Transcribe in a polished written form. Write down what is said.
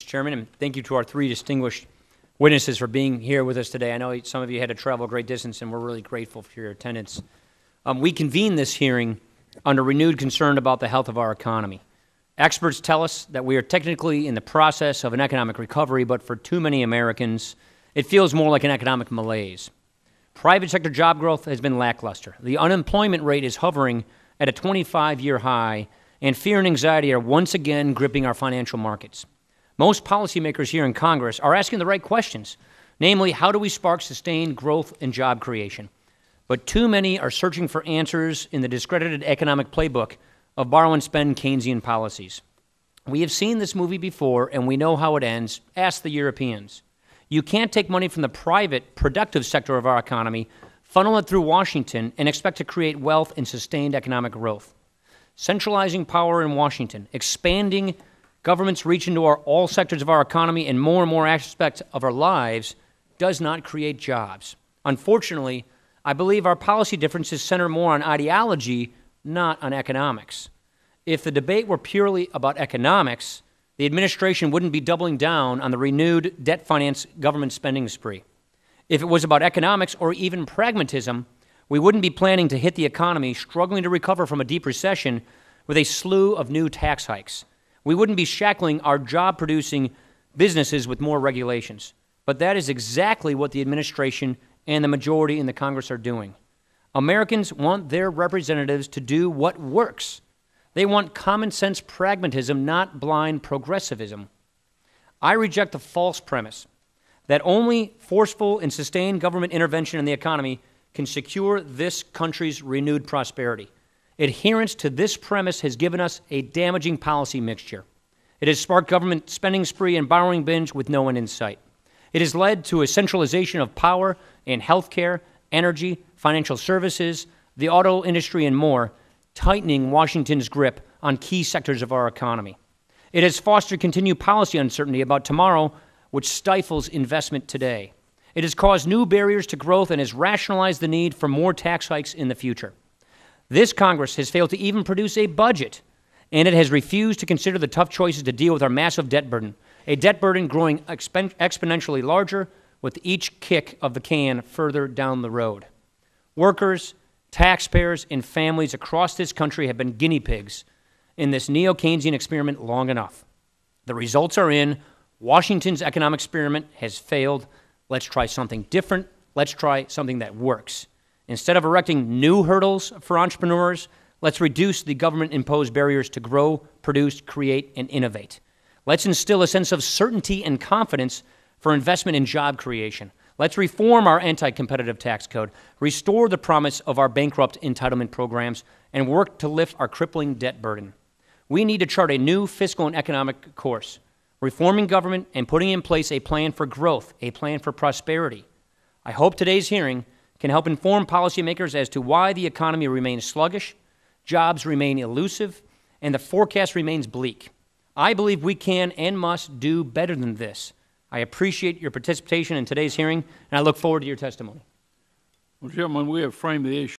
Chairman, and thank you to our three distinguished witnesses for being here with us today. I know some of you had to travel a great distance, and we're really grateful for your attendance. We convened this hearing under renewed concern about the health of our economy. Experts tell us that we are technically in the process of an economic recovery, but for too many Americans, it feels more like an economic malaise. Private sector job growth has been lackluster. The unemployment rate is hovering at a 25-year high, and fear and anxiety are once again gripping our financial markets. Most policymakers here in Congress are asking the right questions, namely, how do we spark sustained growth and job creation? But too many are searching for answers in the discredited economic playbook of borrow and spend Keynesian policies. We have seen this movie before, and we know how it ends. Ask the Europeans. You can't take money from the private, productive sector of our economy, funnel it through Washington, and expect to create wealth and sustained economic growth. Centralizing power in Washington, expanding government's reach into all sectors of our economy and more aspects of our lives does not create jobs. Unfortunately, I believe our policy differences center more on ideology, not on economics. If the debate were purely about economics, the administration wouldn't be doubling down on the renewed debt-financed government spending spree. If it was about economics or even pragmatism, we wouldn't be planning to hit the economy struggling to recover from a deep recession with a slew of new tax hikes. We wouldn't be shackling our job-producing businesses with more regulations. But that is exactly what the administration and the majority in the Congress are doing. Americans want their representatives to do what works. They want common-sense pragmatism, not blind progressivism. I reject the false premise that only forceful and sustained government intervention in the economy can secure this country's renewed prosperity. Adherence to this premise has given us a damaging policy mixture. It has sparked government spending spree and borrowing binge with no end in sight. It has led to a centralization of power in healthcare, energy, financial services, the auto industry, and more, tightening Washington's grip on key sectors of our economy. It has fostered continued policy uncertainty about tomorrow, which stifles investment today. It has caused new barriers to growth and has rationalized the need for more tax hikes in the future. This Congress has failed to even produce a budget, and it has refused to consider the tough choices to deal with our massive debt burden, a debt burden growing exponentially larger with each kick of the can further down the road. Workers, taxpayers, and families across this country have been guinea pigs in this Neo-Keynesian experiment long enough. The results are in. Washington's economic experiment has failed. Let's try something different. Let's try something that works. Instead of erecting new hurdles for entrepreneurs, let's reduce the government-imposed barriers to grow, produce, create, and innovate. Let's instill a sense of certainty and confidence for investment in job creation. Let's reform our anti-competitive tax code, restore the promise of our bankrupt entitlement programs, and work to lift our crippling debt burden. We need to chart a new fiscal and economic course, reforming government and putting in place a plan for growth, a plan for prosperity. I hope today's hearing can help inform policymakers as to why the economy remains sluggish, jobs remain elusive, and the forecast remains bleak. I believe we can and must do better than this. I appreciate your participation in today's hearing, and I look forward to your testimony. Well, gentlemen, we have framed the issue